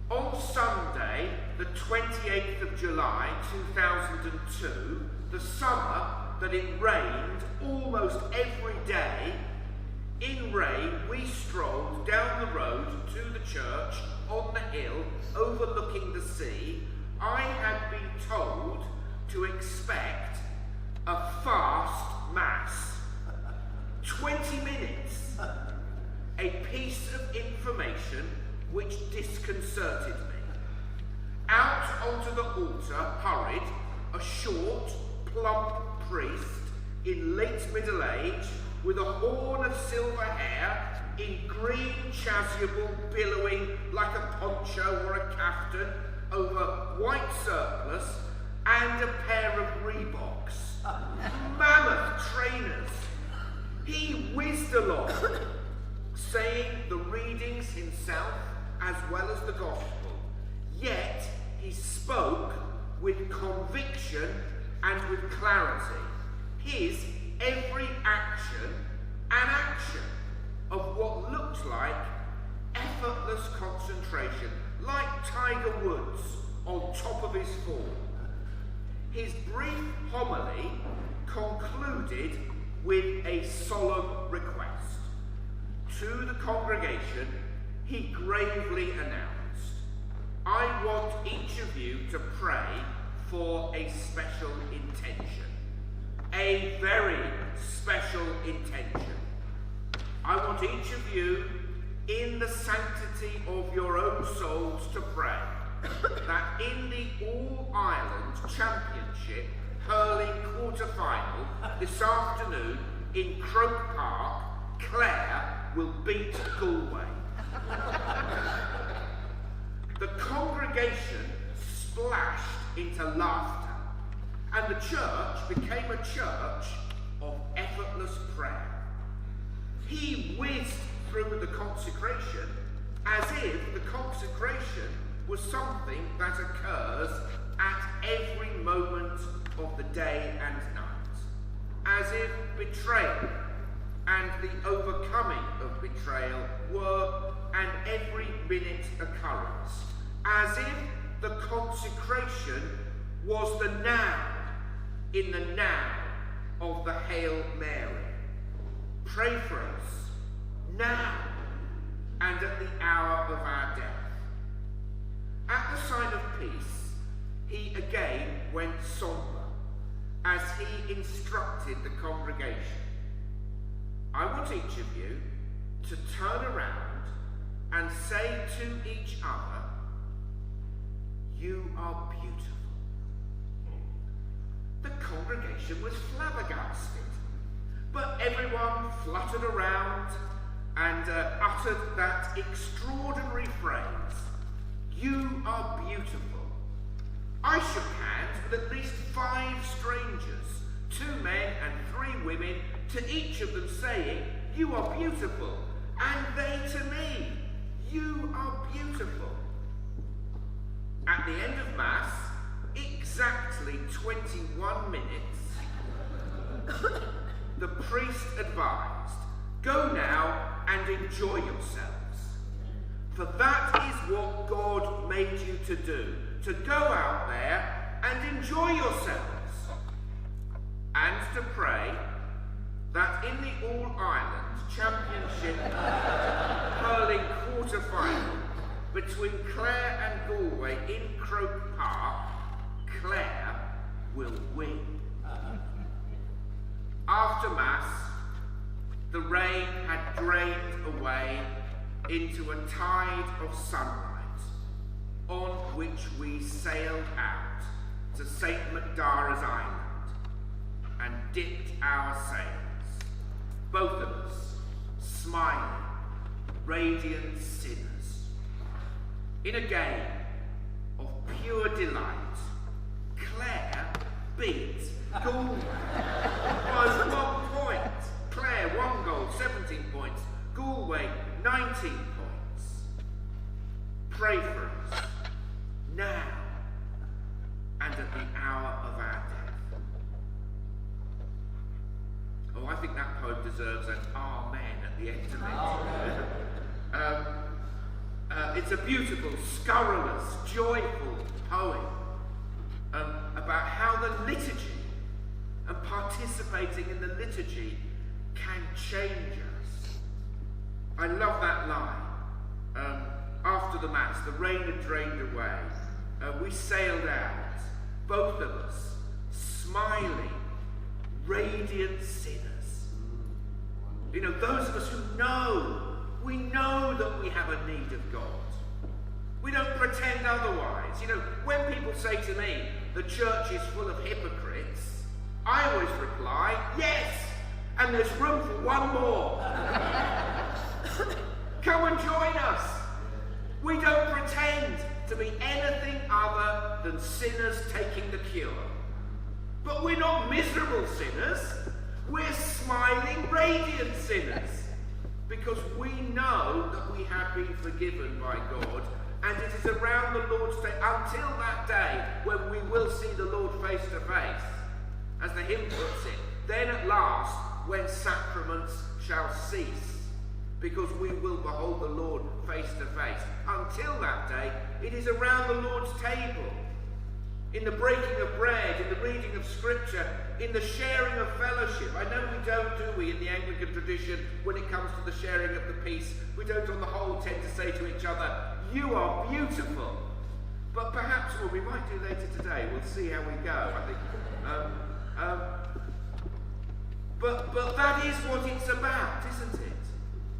On Sunday, the 28th of July 2002, the summer that it rained almost every day, in rain we strolled down the road to the church on the hill overlooking the sea. I had been told to expect a fast mass. 20 minutes. A piece of information which disconcerted me. Out onto the altar hurried a short, plump priest in late middle age with a horn of silver hair in green chasuble billowing like a poncho or a caftan over white surplice and a pair of Reeboks. Mammoth trainers. He whizzed along, saying the readings himself as well as the gospel, yet he spoke with conviction and with clarity. His every action an action of what looked like effortless concentration, like Tiger Woods on top of his form. His brief homily concluded with a solemn request. To the congregation, he gravely announced, "I want each of you to pray for a special intention. A very special intention. I want each of you, in the sanctity of your own souls, to pray that in the All-Ireland Championship hurling quarter-final this afternoon in Croke Park, Clare will beat Galway." The congregation splashed into laughter, and the church became a church of effortless prayer. He whizzed through the consecration as if the consecration was something that occurs at every moment of the day and night, as if betrayal and the overcoming of betrayal were an every minute occurrence, as if the consecration was the now in the now of the Hail Mary. Pray for us now and at the hour of our death. At the sign of peace, he again went sombre as he instructed the congregation. "I want each of you to turn around and say to each other, 'You are beautiful.'" The congregation was flabbergasted, but everyone fluttered around and uttered that extraordinary phrase, "You are beautiful." I shook hands with at least 5 strangers, 2 men and 3 women, to each of them saying, "You are beautiful," and they to me, "You are beautiful." At the end of Mass, exactly 21 minutes, the priest advised, "Go now and enjoy yourselves. For that is what God made you to do, to go out there and enjoy yourselves. And to pray that in the All-Ireland Championship hurling quarter-final between Clare and Galway in Croke Park, Clare will win." After Mass, the rain had drained away into a tide of sunlight, on which we sailed out to St. Macdara's Island and dipped our sails, both of us smiling, radiant sinners, in a game of pure delight. Clare beat Galway by 1 point. Clare 1 goal, 17 points. Galway 19 points. Pray for us now and at the hour of our death. Oh, I think that poem deserves an amen at the end of it. It's It's a beautiful, scurrilous, joyful poem about how the liturgy and participating in the liturgy can change us. I love that line. After the Mass, the rain had drained away. We sailed out, both of us, smiling, radiant sinners. You know, those of us who we know that we have a need of God. We don't pretend otherwise. You know, when people say to me, the church is full of hypocrites, I always reply, yes, and there's room for one more. Come and join us. We don't pretend to be anything other than sinners taking the cure. But we're not miserable sinners. We're smiling, radiant sinners. Because we know that we have been forgiven by God, and it is around the Lord's Day, until that day when we will see the Lord face to face, as the hymn puts it, then at last when sacraments shall cease, because we will behold the Lord face to face. Until that day, it is around the Lord's table, in the breaking of bread, in the reading of Scripture, in the sharing of fellowship. I know we don't, do we, in the Anglican tradition, when it comes to the sharing of the peace, we don't on the whole tend to say to each other, you are beautiful. But perhaps, well, we might do later today, we'll see how we go, I think. But that is what it's about, isn't it?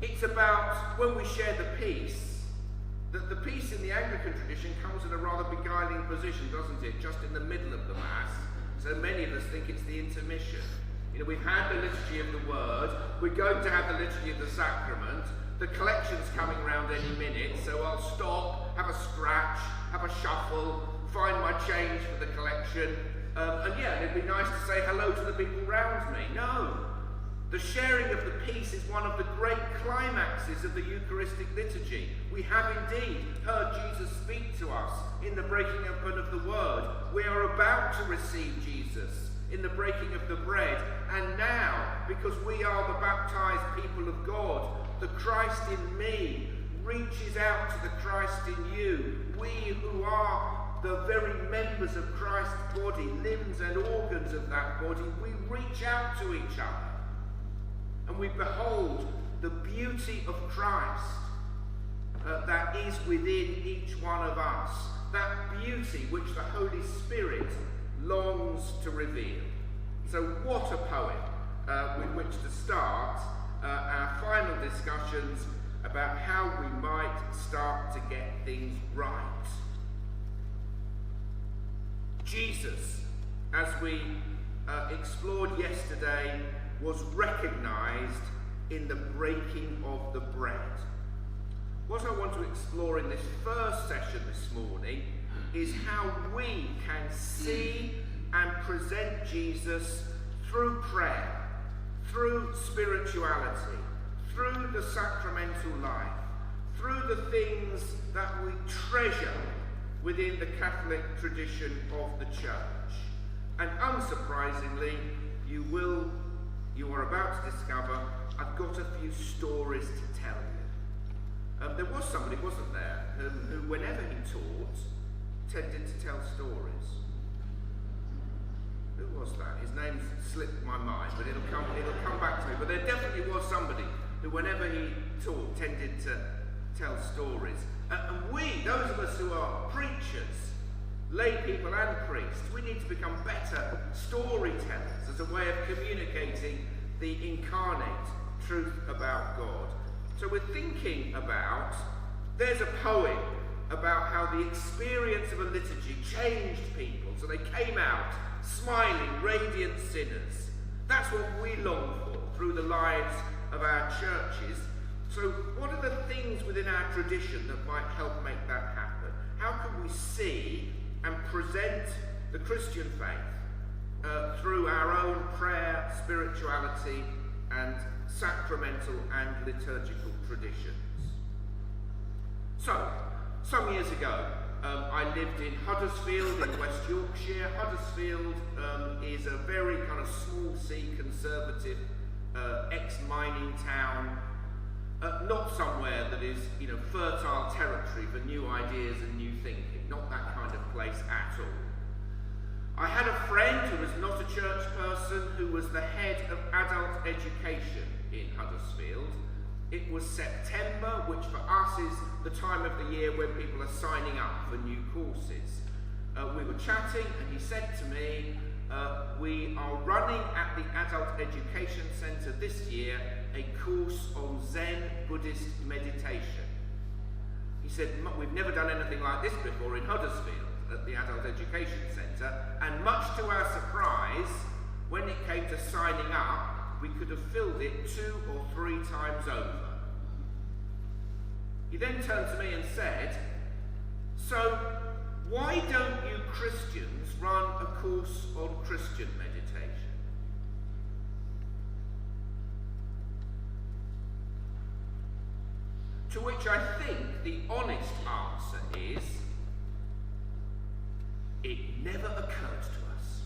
It's about, when we share the peace, that the peace in the Anglican tradition comes in a rather beguiling position, doesn't it? Just in the middle of the Mass. So many of us think it's the intermission. You know, we've had the liturgy of the Word, we're going to have the liturgy of the Sacrament, the collection's coming round any minute, so I'll stop, have a scratch, have a shuffle, find my change for the collection, and yeah, it'd be nice to say hello to the people around me. No. The sharing of the peace is one of the great climaxes of the Eucharistic liturgy. We have indeed heard Jesus speak to us in the breaking open of the Word. We are about to receive Jesus in the breaking of the bread. And now, because we are the baptized people of God, the Christ in me reaches out to the Christ in you. We who are the very members of Christ's body, limbs and organs of that body, we reach out to each other. And we behold the beauty of Christ that is within each one of us. That beauty which the Holy Spirit longs to reveal. So what a poem with which to start our final discussions about how we might start to get things right. Jesus, as we explored yesterday, was recognized in the breaking of the bread. What I want to explore in this first session this morning is how we can see and present Jesus through prayer, through spirituality, through the sacramental life, through the things that we treasure within the Catholic tradition of the Church. And unsurprisingly, you are about to discover I've got a few stories to tell you. There was somebody, wasn't there, who whenever he taught, tended to tell stories. Who was that? His name slipped my mind, but it'll come back to me. But there definitely was somebody who whenever he taught, tended to tell stories. And we, those of us who are preachers, lay people and priests, we need to become better storytellers as a way of communicating the incarnate truth about God. So we're thinking about, there's a poem about how the experience of a liturgy changed people. So they came out smiling, radiant sinners. That's what we long for through the lives of our churches. So what are the things within our tradition that might help make that happen? How can we see and present the Christian faith through our own prayer, spirituality, and sacramental and liturgical traditions? So, some years ago, I lived in Huddersfield in West Yorkshire. Huddersfield is a very kind of small C conservative ex-mining town. Not somewhere that is, fertile territory for new ideas and new thinking. Not that kind of place at all. I had a friend who was not a church person who was the head of adult education in Huddersfield. It was September, which for us is the time of the year when people are signing up for new courses. We were chatting and he said to me, we are running at the Adult Education Centre this year a course on Zen Buddhist meditation. He said, we've never done anything like this before in Huddersfield at the Adult Education Centre, and much to our surprise, when it came to signing up, we could have filled it 2 or 3 times over. He then turned to me and said, so why don't you Christians run a course on Christian meditation? To which I think the honest answer is, it never occurred to us.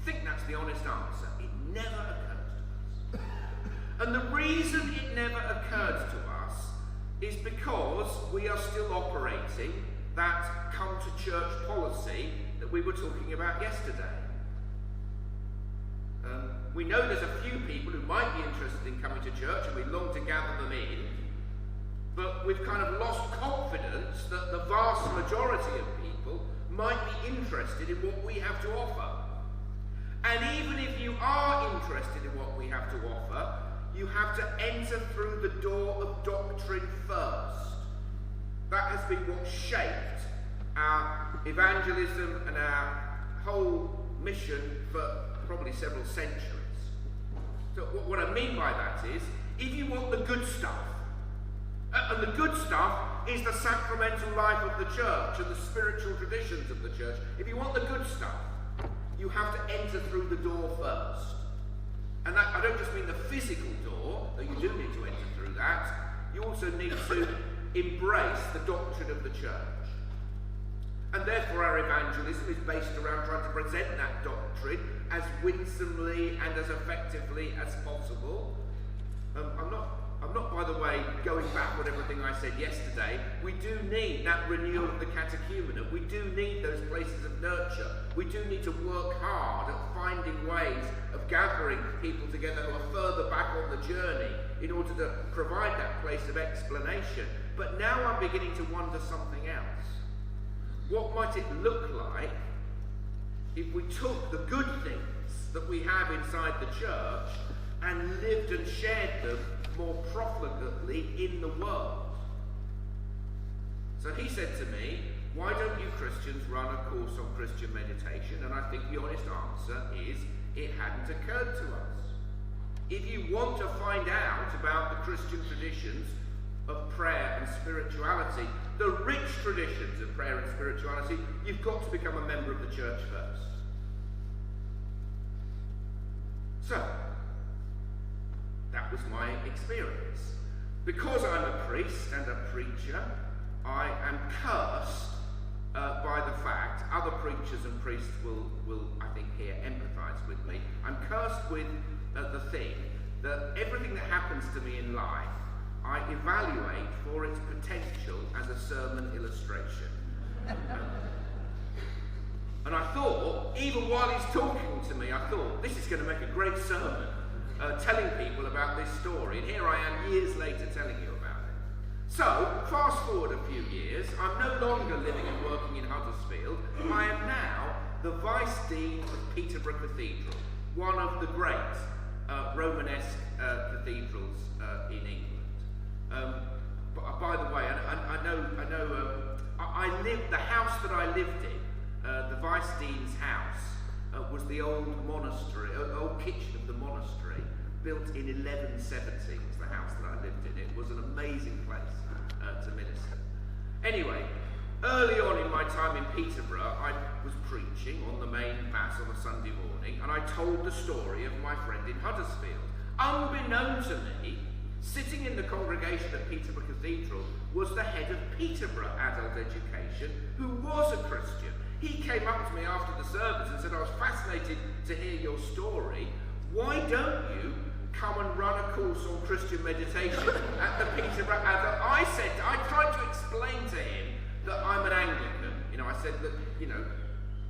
I think that's the honest answer. It never occurred to us. And the reason it never occurred to us is because we are still operating that come to church policy that we were talking about yesterday. We know there's a few people who might be interested in coming to church and we long to gather them in, but we've kind of lost confidence that the vast majority of people might be interested in what we have to offer. And even if you are interested in what we have to offer, you have to enter through the door of doctrine first. That has been what shaped our evangelism and our whole mission for probably several centuries. So what I mean by that is, if you want the good stuff, and the good stuff is the sacramental life of the church and the spiritual traditions of the church, if you want the good stuff, you have to enter through the door first. And that, I don't just mean the physical door, though you do need to enter through that, you also need to embrace the doctrine of the church. And therefore our evangelism is based around trying to present that doctrine as winsomely and as effectively as possible. I'm not, by the way, going back on everything I said yesterday. We do need that renewal of the catechumenate. We do need those places of nurture. We do need to work hard at finding ways of gathering people together who are further back on the journey in order to provide that place of explanation. But now I'm beginning to wonder something else. What might it look like if we took the good things that we have inside the church and lived and shared them more profligately in the world? So he said to me, why don't you Christians run a course on Christian meditation? And I think the honest answer is, it hadn't occurred to us. If you want to find out about the Christian traditions of prayer and spirituality, the rich traditions of prayer and spirituality, you've got to become a member of the church first. So, that was my experience. Because I'm a priest and a preacher, I am cursed by the fact, other preachers and priests will I think here empathise with me, I'm cursed with the thing that everything that happens to me in life, I evaluate for its potential as a sermon illustration. And I thought, even while he's talking to me, I thought, this is going to make a great sermon, telling people about this story. And here I am years later telling you about it. So, fast forward a few years, I'm no longer living and working in Huddersfield. I am now the Vice Dean of Peterborough Cathedral, one of the great Romanesque cathedrals in England. But by the way, I lived, the house that I lived in, the Vice Dean's house, was the old monastery, old kitchen of the monastery, built in 1170 was the house that I lived in. It was an amazing place to minister. Anyway, early on in my time in Peterborough, I was preaching on the main mass on a Sunday morning, and I told the story of my friend in Huddersfield. Unbeknown to me, sitting in the congregation at Peterborough Cathedral was the head of Peterborough Adult Education, who was a Christian. He came up to me after the service and said, I was fascinated to hear your story. Why don't you come and run a course on Christian meditation at the Peterborough Adult. I tried to explain to him that I'm an Anglican. I said that,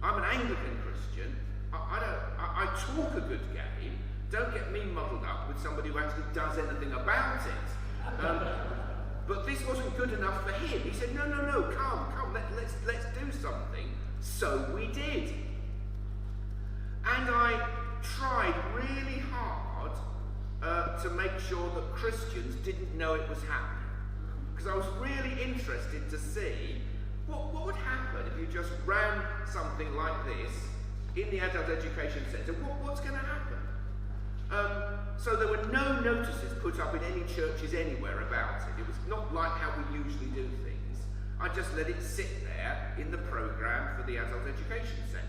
I'm an Anglican Christian. I talk a good game. Don't get me muddled up with somebody who actually does anything about it. But this wasn't good enough for him. He said, no, come, let's do something. So we did. And I tried really hard to make sure that Christians didn't know it was happening. Because I was really interested to see what would happen if you just ran something like this in the adult education centre. What's going to happen? So there were no notices put up in any churches anywhere about it. It was not like how we usually do things. I just let it sit there in the programme for the adult education centre.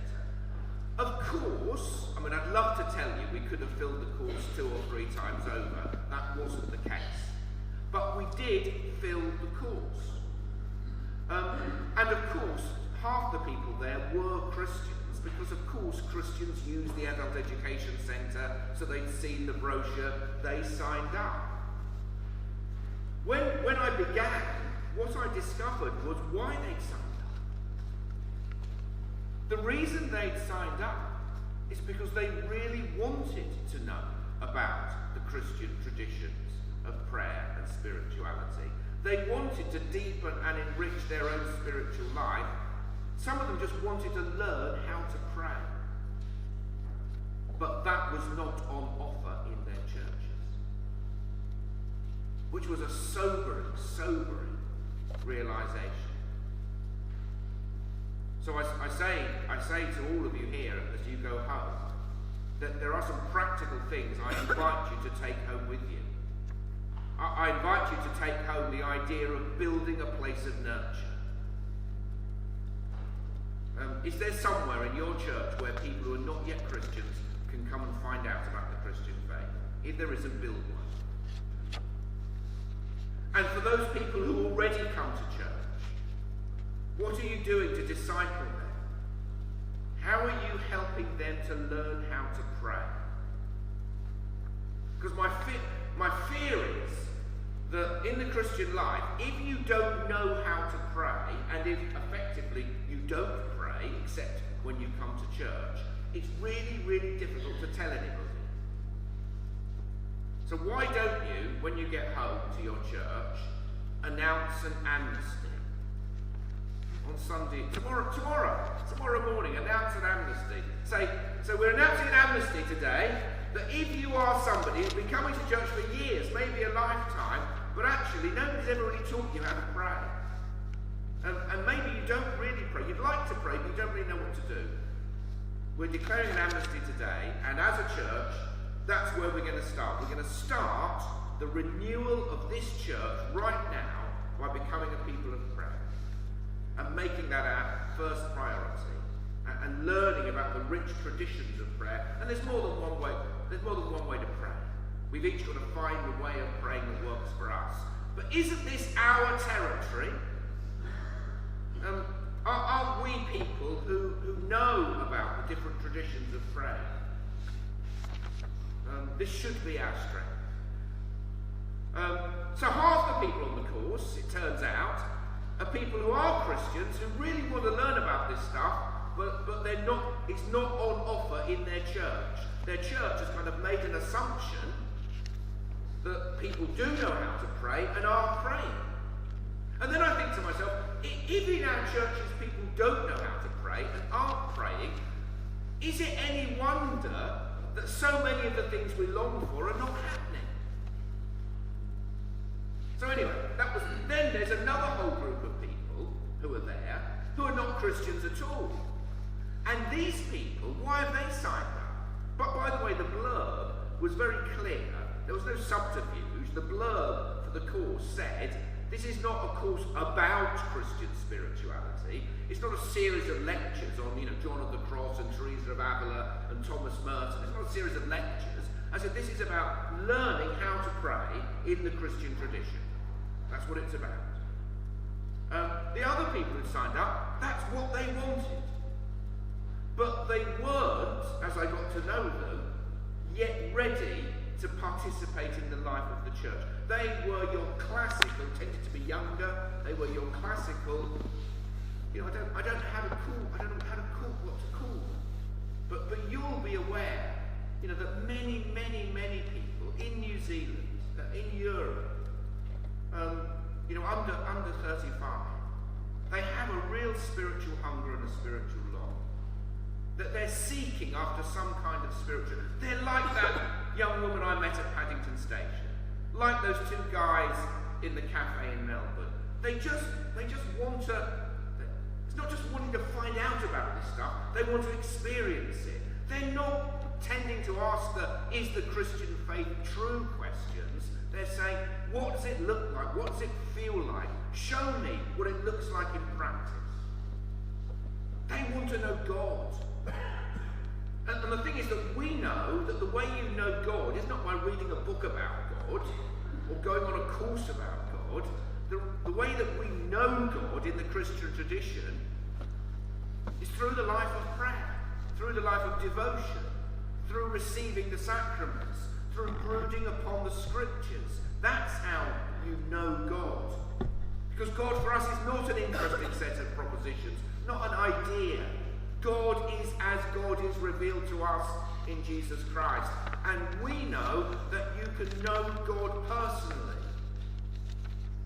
Of course, I'd love to tell you we could have filled the course 2 or 3 times over. That wasn't the case. But we did fill the course. And of course, half the people there were Christians, because of course Christians use the Adult Education Centre, so they'd seen the brochure, they signed up. When I began, what I discovered was why they'd signed up. The reason they'd signed up is because they really wanted to know about the Christian traditions of prayer and spirituality. They wanted to deepen and enrich their own spiritual life. Some of them just wanted to learn how to pray. But that was not on offer in their churches. Which was a sobering realization. So I say to all of you here as you go home, that there are some practical things I invite you to take home with you. I invite you to take home the idea of building a place of nurture. Is there somewhere in your church where people who are not yet Christians can come and find out about the Christian faith? If there isn't, build one. And for those people who already come to church, what are you doing to disciple them? How are you helping them to learn how to pray? Because my fear is that in the Christian life, if you don't know how to pray, and if effectively you don't pray, except when you come to church, it's really, really difficult to tell anybody. So why don't you, when you get home to your church, announce an amnesty? On Sunday, tomorrow morning, announce an amnesty. Say, so we're announcing an amnesty today, that if you are somebody who's been coming to church for years, maybe a lifetime, but actually nobody's ever really taught you how to pray. And maybe you don't really pray. You'd like to pray, but you don't really know what to do. We're declaring an amnesty today, and as a church, that's where we're going to start. We're going to start the renewal of this church right now by becoming a people of prayer. And making that our first priority. And learning about the rich traditions of prayer. And there's more than one way. There's more than one way to pray. We've each got to find the way of praying that works for us. But isn't this our territory? Aren't we people who know about the different traditions of prayer? This should be our strength. So half the people on the course, it turns out, are people who are Christians who really want to learn about this stuff, but they're not. It's not on offer in their church. Their church has kind of made an assumption that people do know how to pray and are praying. And then I think to myself, if in our churches people don't know how to pray and aren't praying, is it any wonder that so many of the things we long for are not happening? So anyway, then there's another whole group of people who are there who are not Christians at all. And these people, why have they signed up? But by the way, the blurb was very clear. There was no subterfuge. The blurb for the course said, this is not a course about Christian spirituality. It's not a series of lectures on, John of the Cross and Teresa of Avila and Thomas Merton. It's not a series of lectures. I said this is about learning how to pray in the Christian tradition. That's what it's about. The other people who signed up, that's what they wanted. But they weren't, as I got to know them, yet ready to participate in the life of the church. They were your classical, tended to be younger, they were your classical, I don't know how to call what to call them. But you'll be aware, that many, many, many people in New Zealand, in Europe, under 35, they have a real spiritual hunger and a spiritual longing. That they're seeking after some kind of spiritual. They're like that young woman I met at Paddington Station, like those two guys in the cafe in Melbourne. They just want to. It's not just wanting to find out about this stuff. They want to experience it. They're not tending to ask is the Christian faith true questions. They're saying, what does it look like? What does it feel like? Show me what it looks like in practice. They want to know God. And the thing is that we know that the way you know God is not by reading a book about God or going on a course about God. The way that we know God in the Christian tradition is through the life of prayer, through the life of devotion, through receiving the sacraments, through brooding upon the scriptures. That's how you know God. Because God for us is not an interesting set of propositions, not an idea. God is as God is revealed to us in Jesus Christ. And we know that you can know God personally.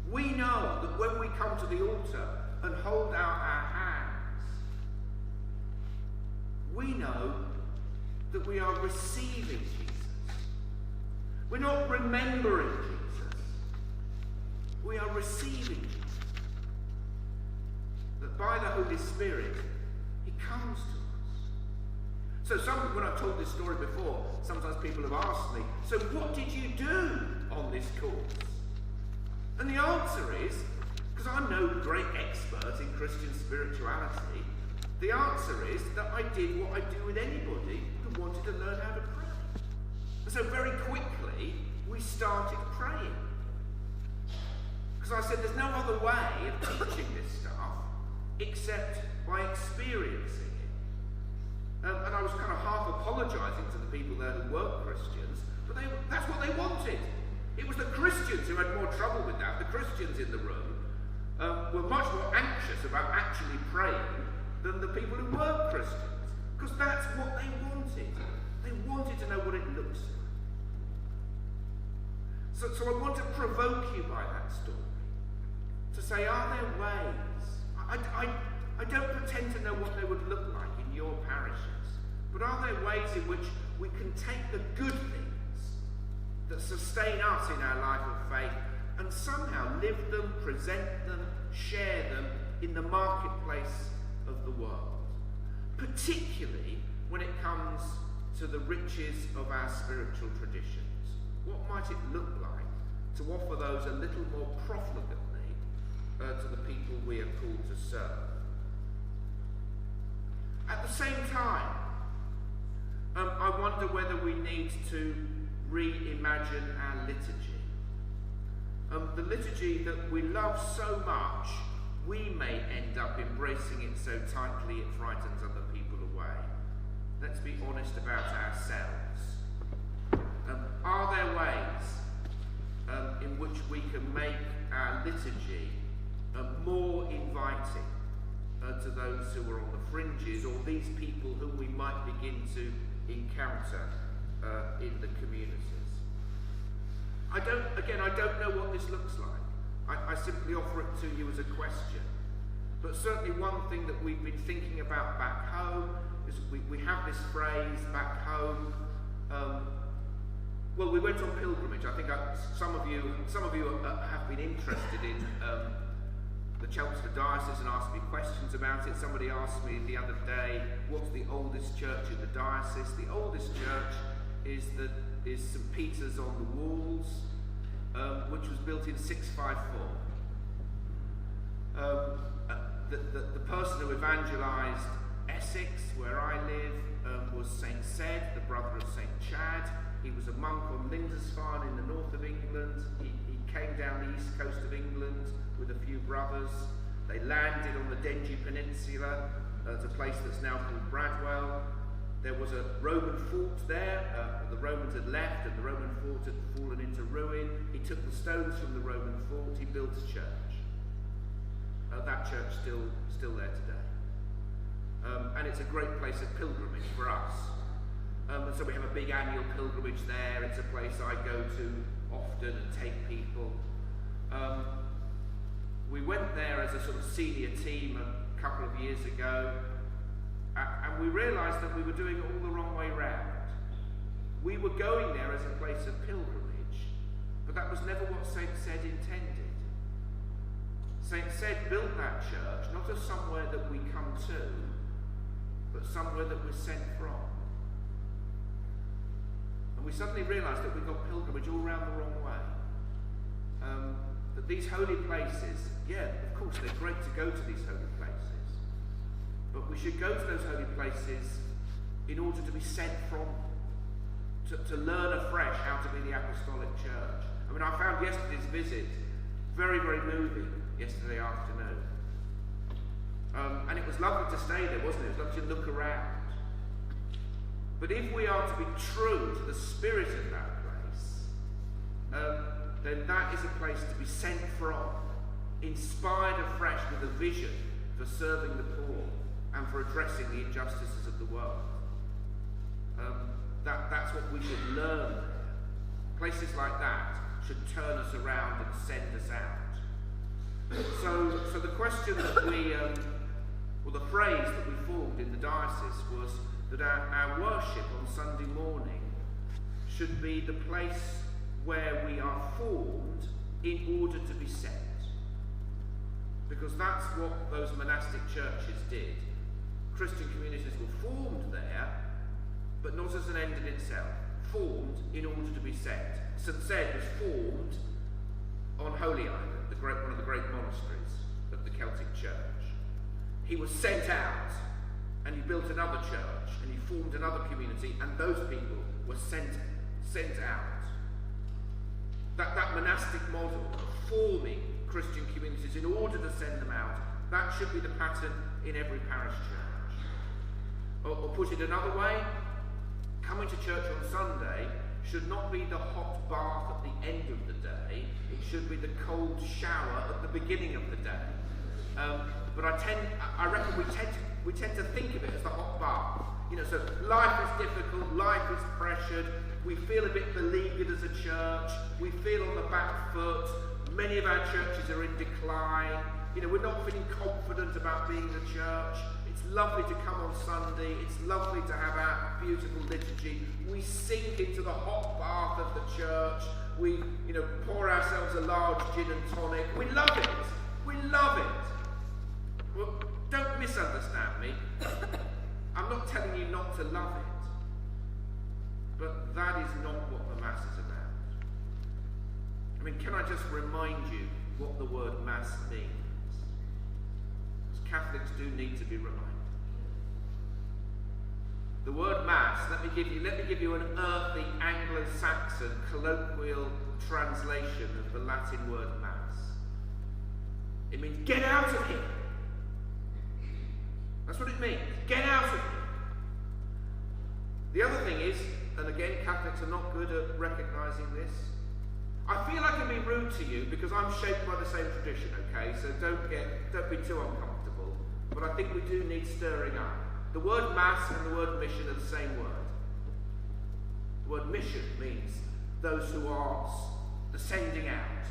We know that when we come to the altar and hold out our hands, we know that we are receiving Jesus. We're not remembering Jesus. We are receiving Jesus. That by the Holy Spirit, He comes to us. So when I've told this story before, sometimes people have asked me, so what did you do on this course? And the answer is, because I'm no great expert in Christian spirituality, the answer is that I did what I do with anybody who wanted to learn how to pray. And so very quickly, we started praying. Because I said there's no other way of teaching this stuff except by experiencing it. And I was kind of half apologising to the people there who weren't Christians, but that's what they wanted. It was the Christians who had more trouble with that. The Christians in the room were much more anxious about actually praying than the people who weren't Christians. Because that's what they wanted. They wanted to know what it looks like. So I want to provoke you by that story. To say, are there ways? I don't pretend to know what they would look like in your parishes. But are there ways in which we can take the good things that sustain us in our life of faith and somehow live them, present them, share them in the marketplace of the world? Particularly when it comes to the riches of our spiritual traditions. What might it look like to offer those a little more profligately to the people we are called to serve? At the same time, I wonder whether we need to reimagine our liturgy. The liturgy that we love so much, we may end up embracing it so tightly it frightens other people away. Let's be honest about ourselves. Are there ways in which we can make our liturgy more inviting to those who are on the fringes, or these people whom we might begin to encounter in the communities? I don't know what this looks like. I simply offer it to you as a question. But certainly one thing that we've been thinking about back home is we have this phrase back home. Well, we went on pilgrimage. I think some of you have been interested in the Chelmsford Diocese and asked me questions about it. Somebody asked me the other day, what's the oldest church in the diocese? The oldest church is St. Peter's on the Walls, which was built in 654. The person who evangelised Essex, where I live, was St. Ced, the brother of St. Chad. He was a monk on Lindisfarne in the north of England. He came down the east coast of England with a few brothers. They landed on the Dengie Peninsula at a place that's now called Bradwell. There was a Roman fort there. The Romans had left and the Roman fort had fallen into ruin. He took the stones from the Roman fort. He built a church. That church still there today. And it's a great place of pilgrimage for us. And so we have a big annual pilgrimage there. It's a place I go to often and take people. We went there as a sort of senior team a couple of years ago, and we realised that we were doing it all the wrong way round. We were going there as a place of pilgrimage, but that was never what St. Ced intended. St. Ced built that church not as somewhere that we come to, but somewhere that we're sent from. And we suddenly realised that we got pilgrimage all around the wrong way. That these holy places, yeah, of course, they're great to go to these holy places, but we should go to those holy places in order to be sent from them, to learn afresh how to be the apostolic church. I mean, I found yesterday's visit very, very moving yesterday afternoon. And it was lovely to stay there, wasn't it? It was lovely to look around. But if we are to be true to the spirit of that place, then that is a place to be sent from, inspired afresh with a vision for serving the poor and for addressing the injustices of the world. That's what we should learn there. Places like that should turn us around and send us out. So the question that or the phrase that we formed in the diocese was that our worship on Sunday morning should be the place where we are formed in order to be sent. Because that's what those monastic churches did. Christian communities were formed there, but not as an end in itself. Formed in order to be sent. St. Ced was formed on Holy Island, one of the great monasteries of the Celtic Church. He was sent out, and he built another church, and he formed another community, and those people were sent out. That monastic model of forming Christian communities in order to send them out, that should be the pattern in every parish church. Or put it another way, coming to church on Sunday should not be the hot bath at the end of the day, it should be the cold shower at the beginning of the day. But I reckon we tend to think of it as the hot bath. So life is difficult, life is pressured, we feel a bit beleaguered as a church, we feel on the back foot, many of our churches are in decline, we're not feeling confident about being the church. It's lovely to come on Sunday, it's lovely to have our beautiful liturgy. We sink into the hot bath of the church, we pour ourselves a large gin and tonic. We love it, we love it. Well, don't misunderstand me. I'm not telling you not to love it, but that is not what the Mass is about. I mean, can I just remind you what the word Mass means? Because Catholics do need to be reminded. The word Mass, let me give you an earthy Anglo-Saxon colloquial translation of the Latin word Mass. It means get out of here. That's what it means. Get out of here. The other thing is, and again, Catholics are not good at recognising this. I feel I can be rude to you because I'm shaped by the same tradition, okay? So don't be too uncomfortable. But I think we do need stirring up. The word Mass and the word mission are the same word. The word mission means those who are the sending out,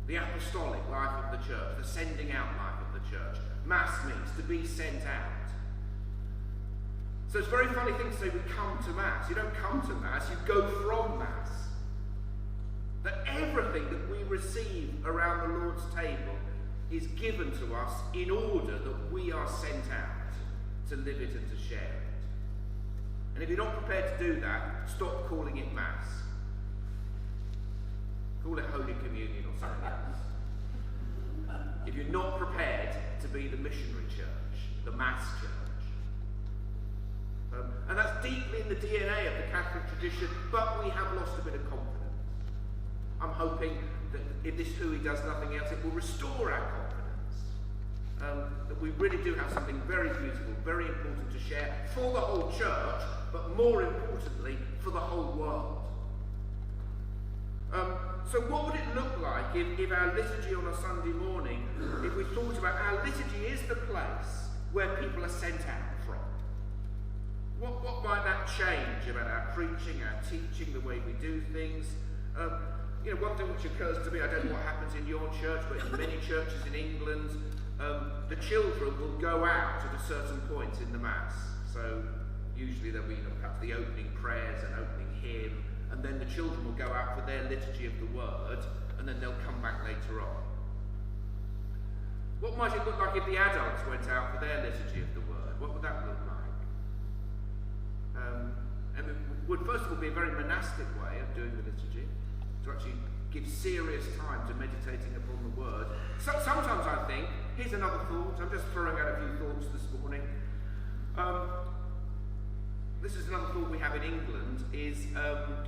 the apostolic life of the church, the sending out life of the church. Mass means to be sent out. So it's a very funny thing to say we come to Mass. You don't come to Mass, you go from Mass. That everything that we receive around the Lord's table is given to us in order that we are sent out to live it and to share it. And if you're not prepared to do that, stop calling it Mass. Call it Holy Communion or something else. If you're not prepared to be the missionary church, the Mass church. And that's deeply in the DNA of the Catholic tradition, but we have lost a bit of confidence. I'm hoping that if this Hui does nothing else, it will restore our confidence. That that we really do have something very beautiful, very important to share for the whole church, but more importantly, for the whole world. So what would it look like if our liturgy on a Sunday morning, if we thought about our liturgy is the place where people are sent out from? What might that change about our preaching, our teaching, the way we do things? One thing which occurs to me, I don't know what happens in your church, but in many churches in England, the children will go out at a certain point in the Mass. So usually there'll be perhaps the opening prayers and opening hymn, and then the children will go out for their liturgy of the Word, and then they'll come back later on. What might it look like if the adults went out for their liturgy of the Word? What would that look like? And it would first of all be a very monastic way of doing the liturgy, to actually give serious time to meditating upon the Word. So, sometimes I think, here's another thought, I'm just throwing out a few thoughts this morning. This is another thought we have in England, is another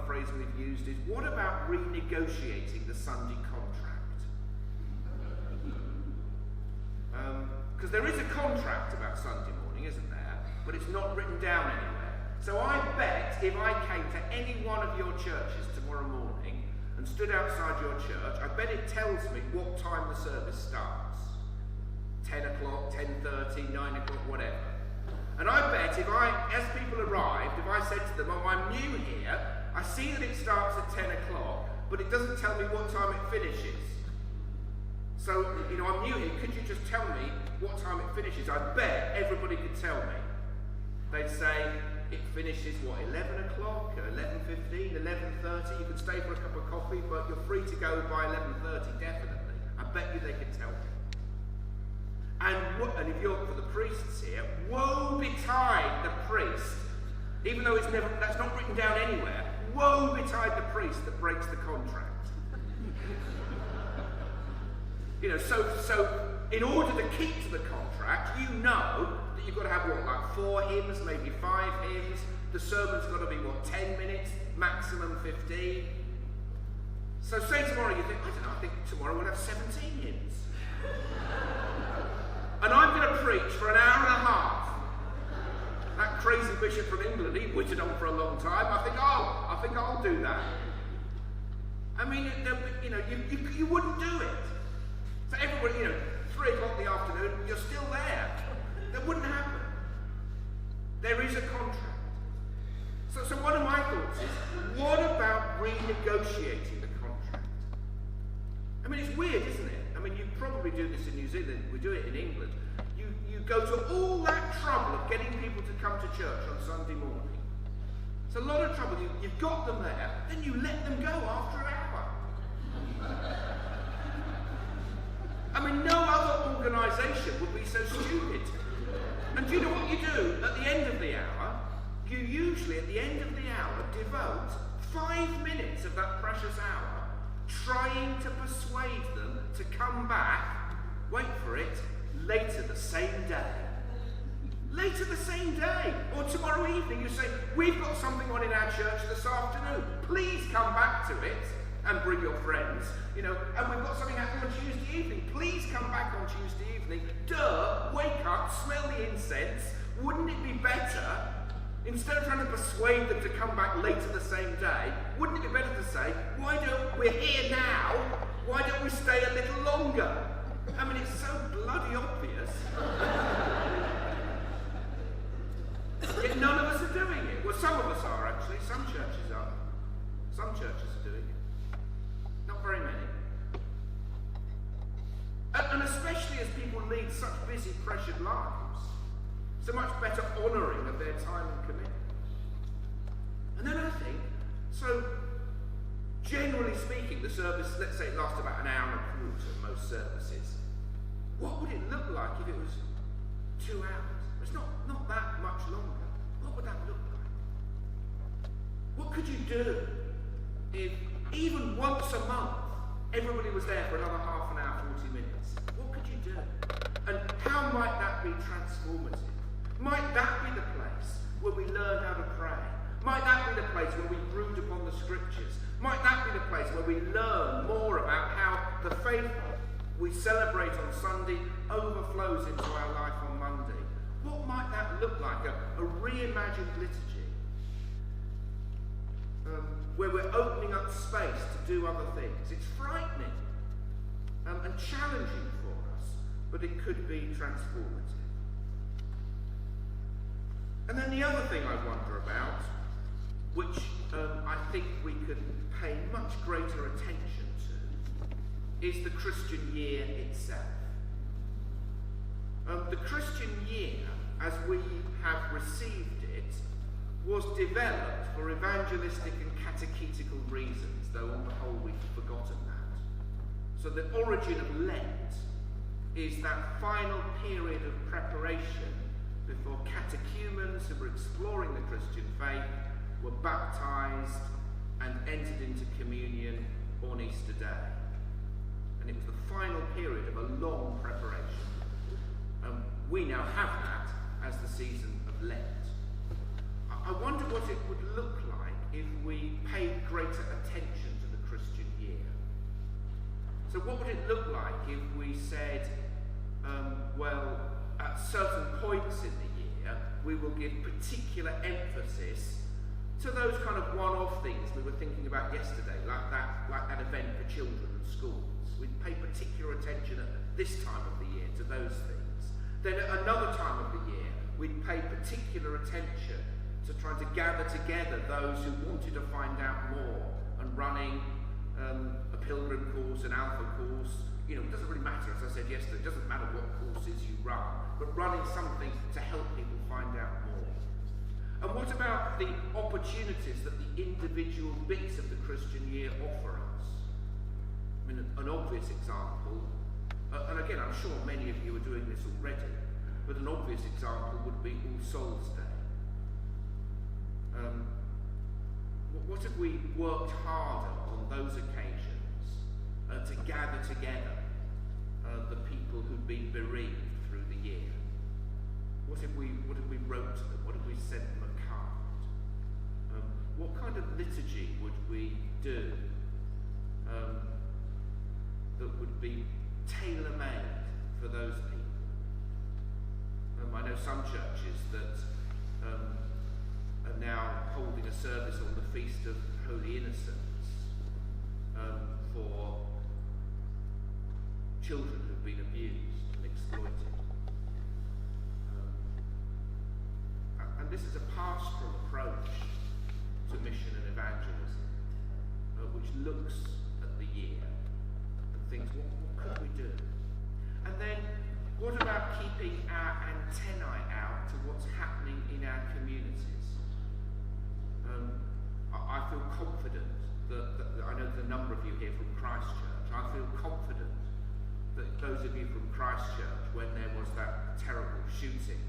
phrase we've used is, what about renegotiating the Sunday contract? Because there is a contract about Sunday morning, isn't there? But it's not written down anywhere. So I bet if I came to any one of your churches tomorrow morning and stood outside your church, I bet it tells me what time the service starts. 10 o'clock, 10:30, 9 o'clock, whatever. And I bet as people arrived, if I said to them, oh, I'm new here, I see that it starts at 10 o'clock, but it doesn't tell me what time it finishes. So, I'm new here, could you just tell me what time it finishes? I bet everybody could tell me. They'd say, it finishes, 11 o'clock, 11:15, 11:30, you can stay for a cup of coffee, but you're free to go by 11:30, definitely. I bet you they could tell me. And if you're for the priests here, woe betide the priest, even though that's not written down anywhere, woe betide the priest that breaks the contract. So in order to keep to the contract, you know that you've got to have 4 hymns, maybe 5 hymns. The sermon's got to be 10 minutes, maximum 15. So say tomorrow you think, I think tomorrow we'll have 17 hymns. And I'm going to preach for an hour and a half. That crazy bishop from England, he waited on for a long time. I think I'll do that. I mean, you wouldn't do it. So everybody, 3 o'clock in the afternoon, you're still there. That wouldn't happen. There is a contract. So one of my thoughts is, what about renegotiating the contract? I mean, it's weird, isn't it? I mean, you probably do this in New Zealand, we do it in England. You go to all that trouble of getting people to come to church on Sunday morning. It's a lot of trouble. You've got them there, then you let them go after an hour. I mean, no other organisation would be so stupid. And do you know what you do at the end of the hour? You usually, at the end of the hour, devote 5 minutes of that precious hour trying to persuade them to come back, wait for it, later the same day. Later the same day. Or tomorrow evening you say, we've got something on in our church this afternoon. Please come back to it and bring your friends. And we've got something happening on Tuesday evening. Please come back on Tuesday evening. Duh, wake up, smell the incense. Wouldn't it be better, instead of trying to persuade them to come back later the same day, wouldn't it be better to say, we're here now, why don't we stay a little longer? I mean, it's so bloody obvious. Yet none of us are doing it. Well, some of us are actually, some churches are. Some churches are doing it. Not very many. And especially as people lead such busy, pressured lives. So much better honouring of their time and commitment. And then I think, so generally speaking, the service, let's say it lasts about an hour and a quarter, most services. What would it look like if it was 2 hours? It's not that much longer. What would that look like? What could you do if even once a month everybody was there for another half an hour, 40 minutes? What could you do? And how might that be transformative? Might that be the place where we learn how to pray? Might that be the place where we brood upon the scriptures? Might that be the place where we learn more about how the faith we celebrate on Sunday overflows into our life on Monday. What might that look like? A reimagined liturgy where we're opening up space to do other things. It's frightening and challenging for us, but it could be transformative. And then the other thing I wonder about, which I think we could pay much greater attention to, is the Christian year itself. The Christian year, as we have received it, was developed for evangelistic and catechetical reasons, though on the whole we've forgotten that. So the origin of Lent is that final period of preparation before catechumens who were exploring the Christian faith were baptised and entered into communion on Easter Day. And it was the final period of a long preparation. We now have that as the season of Lent. I wonder what it would look like if we paid greater attention to the Christian year. So what would it look like if we said, well, at certain points in the year, we will give particular emphasis to those kind of one-off things we were thinking about yesterday, like that event for children and schools. We'd pay particular attention at this time of the year to those things. Then at another time of the year, we'd pay particular attention to trying to gather together those who wanted to find out more and running a pilgrim course, an alpha course. You know, it doesn't really matter, as I said yesterday, it doesn't matter what courses you run, but running something to help people find out more. And what about the opportunities that the individual bits of the Christian year offer us? I mean, an obvious example, and again, I'm sure many of you are doing this already, but an obvious example would be All Souls Day. What if we worked harder on those occasions to gather together the people who've been bereaved through the year? What if we wrote to them? What if we sent them a card? What kind of liturgy would we do that would be tailor-made for those people? I know some churches that are now holding a service on the Feast of Holy Innocents for children who've been abused and exploited. And this is a pastoral approach to mission and evangelism, which looks at the year and thinks, what could we do? And then, what about keeping our antennae out to what's happening in our communities? I feel confident that I know there's a number of you here from Christchurch. I feel confident that those of you from Christchurch, when there was that terrible shooting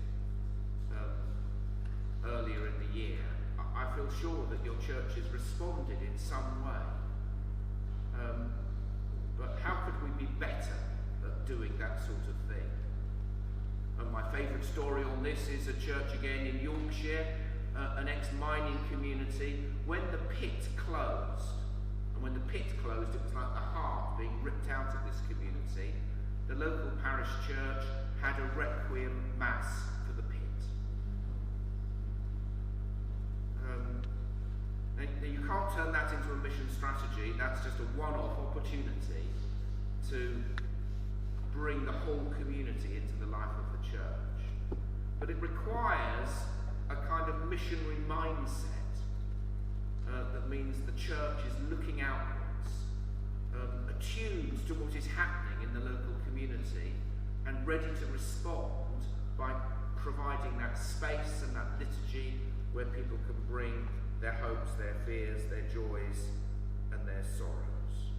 earlier in the year, I feel sure that your church has responded in some way. But how could we be better at doing that sort of thing? And my favourite story on this is a church again in Yorkshire, an ex-mining community. When the pit closed, and when the pit closed, it was like the heart being ripped out of this community. The local parish church had a requiem mass for the pit. Now you can't turn that into a mission strategy. That's just a one-off opportunity to bring the whole community into the life of the church. But it requires a kind of missionary mindset that means the church is looking outwards, attuned to what is happening in the local community, and ready to respond by providing that space and that liturgy where people can bring their hopes, their fears, their joys, and their sorrows.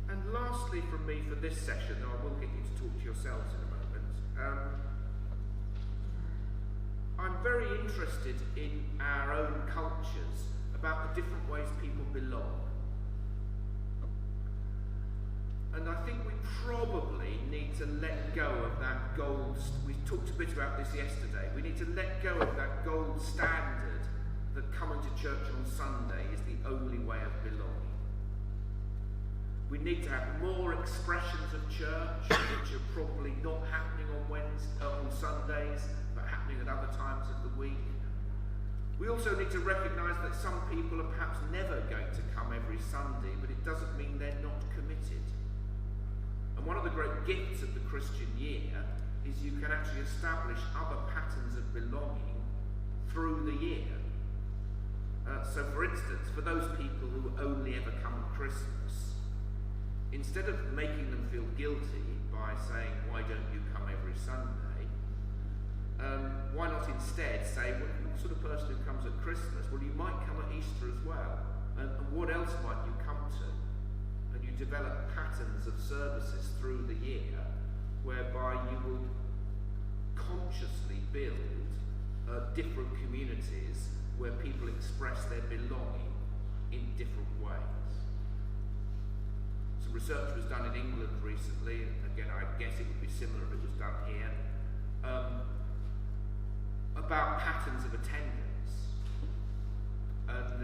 And lastly from me for this session, though I will get you to talk to yourselves in a moment, I'm very interested in our own cultures about the different ways people belong. And I think we probably need to let go of that gold, we talked a bit about this yesterday, we need to let go of that gold standard that coming to church on Sunday is the only way of belonging. We need to have more expressions of church, which are probably not happening on Sundays, but happening at other times of the week. We also need to recognise that some people are perhaps never going to come every Sunday, but it doesn't mean they're not committed. And one of the great gifts of the Christian year is you can actually establish other patterns of belonging through the year. So for instance, for those people who only ever come at Christmas, instead of making them feel guilty by saying, why don't you come every Sunday, why not instead say, well, you're the sort of person who comes at Christmas, well, you might come at Easter as well, and what else might you come to? And you develop patterns of services through the year whereby you will consciously build different communities where people express their belonging in different ways. Some research was done in England recently, and again I guess it would be similar if it was done here, about patterns of attendance. And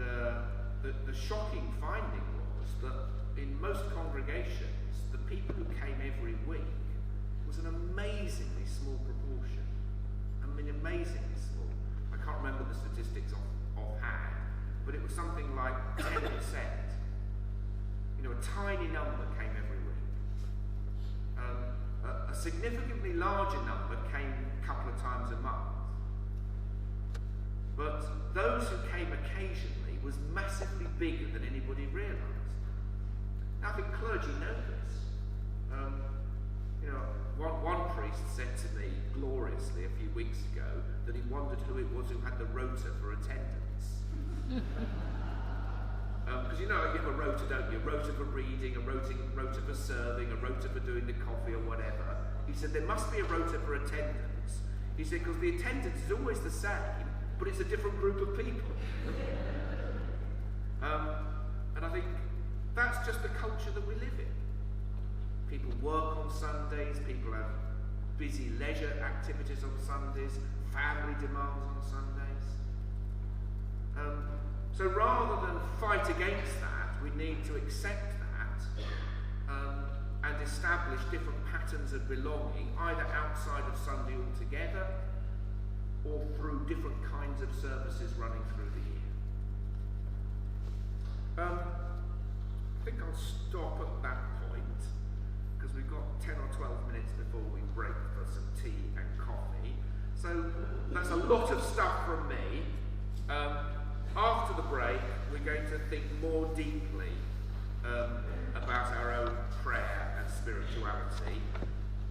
the shocking finding was that in most congregations, the people who came every week was an amazingly small proportion. I mean, amazingly small. I can't remember the statistics offhand, but it was something like 10%. A tiny number came every week. A significantly larger number came a couple of times a month. But those who came occasionally was massively bigger than anybody realised. Now, I think clergy know this. One priest said to me gloriously a few weeks ago that he wondered who it was who had the rota for attendance. Because you have a rota, don't you? A rota for reading, a rota for serving, a rota for doing the coffee or whatever. He said there must be a rota for attendance. He said because the attendance is always the same, but it's a different group of people. And I think that's just the culture that we live in. People work on Sundays, people have busy leisure activities on Sundays, family demands on Sundays. So rather than fight against that, we need to accept that and establish different patterns of belonging, either outside of Sunday altogether or through different kinds of services running through the year. I think I'll stop at that point because we've got 10 or 12 minutes before we break for some tea and coffee. So that's a lot of stuff from me. After the break, we're going to think more deeply about our own prayer and spirituality.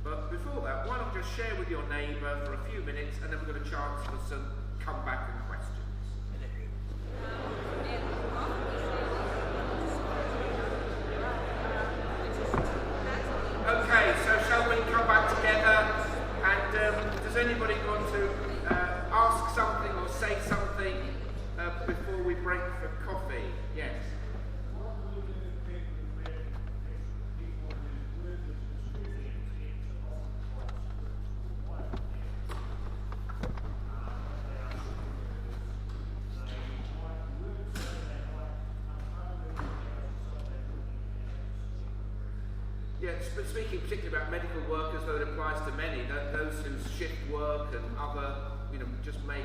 But before that, why not just share with your neighbour for a few minutes, and then we've got a chance for some comeback and questions. Okay, so shall we come back together? And does anybody want to ask something or say something before we break for coffee? Yes. But speaking particularly about medical workers, though it applies to many, those who shift work and other, just make.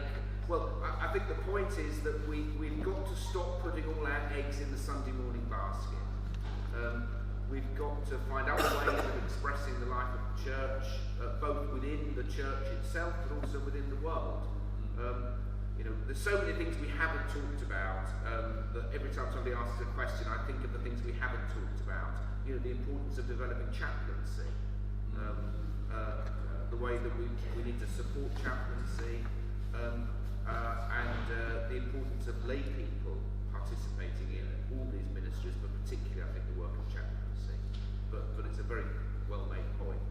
Well, I think the point is that we've got to stop putting all our eggs in the Sunday morning basket. We've got to find other ways of expressing the life of the church, both within the church itself, but also within the world. There's so many things we haven't talked about that every time somebody asks a question, I think of the things we haven't talked about. The importance of developing chaplaincy, the way that we need to support chaplaincy, and the importance of lay people participating in all these ministries, but particularly I think the work of chaplaincy. But it's a very well-made point.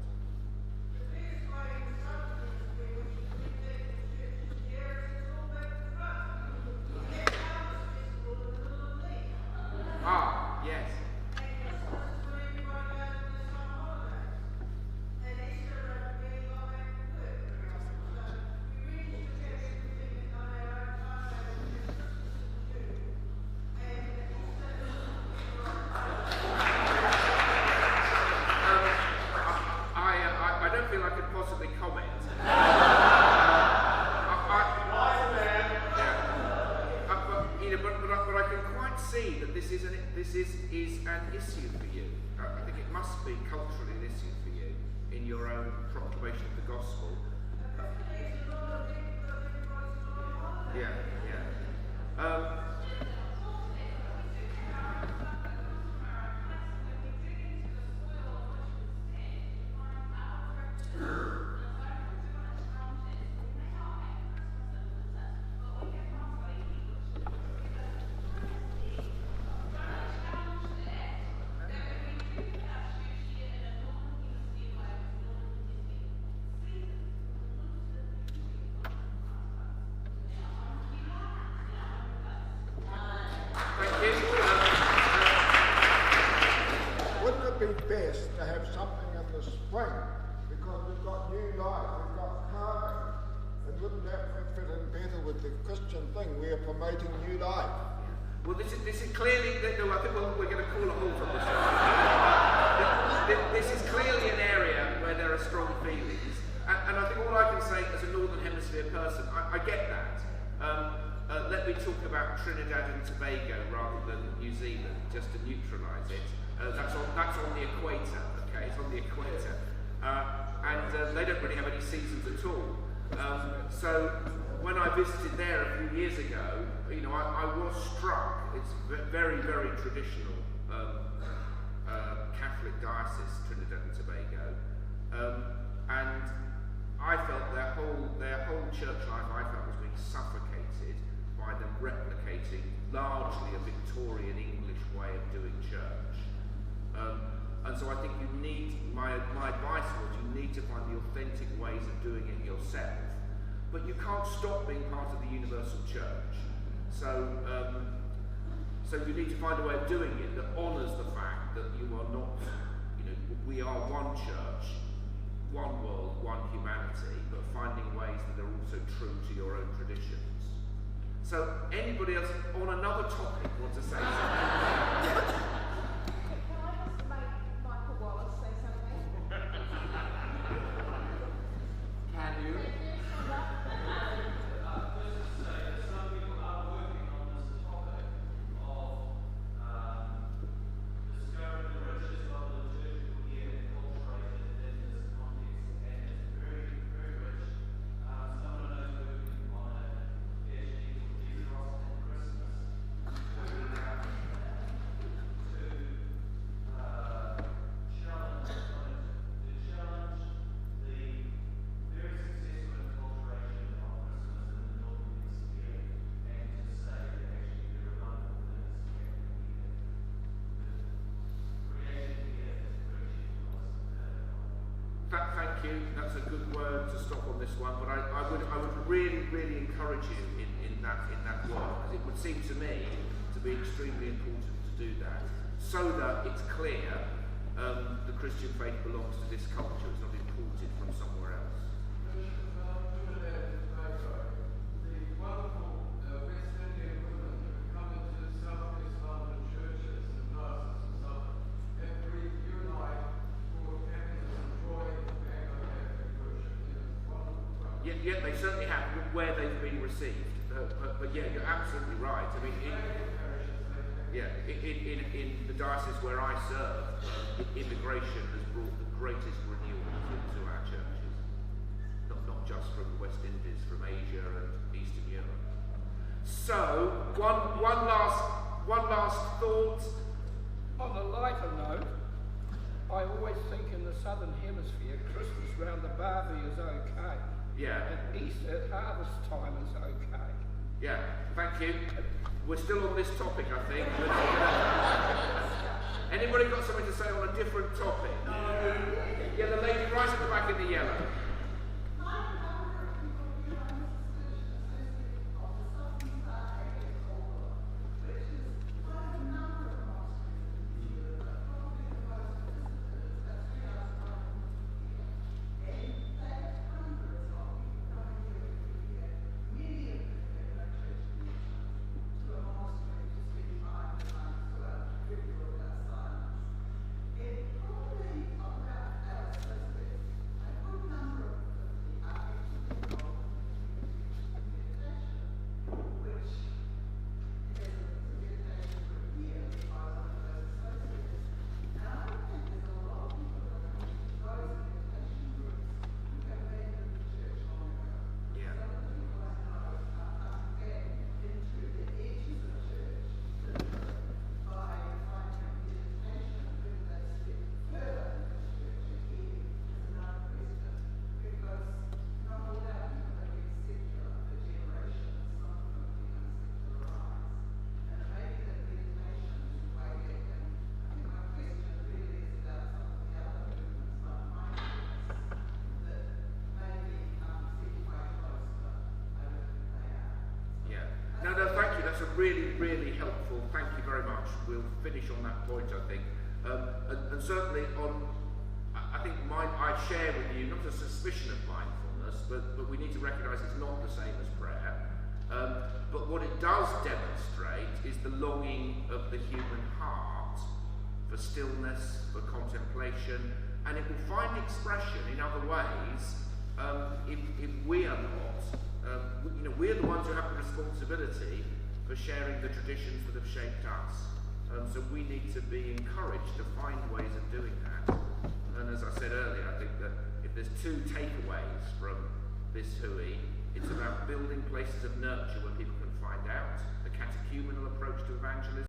Ah, yes. culturally an issue for you in your own proclamation of the gospel. Yeah. Wouldn't it be best to have something in the spring? Because we've got new life, we've got carving. And wouldn't that fit in better with the Christian thing? We are promoting new life. Well, this is clearly, no, I think we're going to call a halt on this. This is clearly an area where there are strong feelings. And I think all I can say as a Northern Hemisphere person, I get that. Let me talk about Trinidad and Tobago rather than New Zealand, just to neutralise it. That's on the equator, okay? It's on the equator. And they don't really have any seasons at all. So when I visited there a few years ago, you know, I was struck. It's very, very traditional Catholic diocese, Trinidad and Tobago. And I felt their whole church life, I felt, was being suffocated by them replicating largely a Victorian English way of doing church. And so I think you need, my advice was, you need to find the authentic ways of doing it yourself. But you can't stop being part of the universal church. So you need to find a way of doing it that honours the fact that you are not, you know, we are one church, one world, one humanity, but finding ways that are also true to your own traditions. So anybody else on another topic want to say something? Yeah. Thank you. That's a good word to stop on this one. But I would really, really encourage you in that work, because it would seem to me to be extremely important to do that, so that it's clear the Christian faith belongs to this culture. It's not imported from somewhere else. Yeah, they certainly have, where they've been received. But yeah, you're absolutely right. I mean, in the diocese where I serve, immigration has brought the greatest renewal to our churches. Not just from the West Indies, from Asia and Eastern Europe. So, one last thought. On a lighter note, I always think in the Southern Hemisphere, Christmas round the barbie is okay. Yeah. And Easter at harvest time is okay. Yeah, thank you. We're still on this topic, I think. Anybody got something to say on a different topic? No. Yeah, the lady right at the back in the yellow. really, really helpful. Thank you very much. We'll finish on that point, I think. And certainly I think I share with you not a suspicion of mindfulness, but we need to recognise it's not the same as prayer. But what it does demonstrate is the longing of the human heart for stillness, for contemplation, and it will find expression in other ways if we are not. We're the ones who have the responsibility for sharing the traditions that have shaped us. So we need to be encouraged to find ways of doing that. And as I said earlier, I think that if there's two takeaways from this hui, it's about building places of nurture where people can find out, the catechumenal approach to evangelism,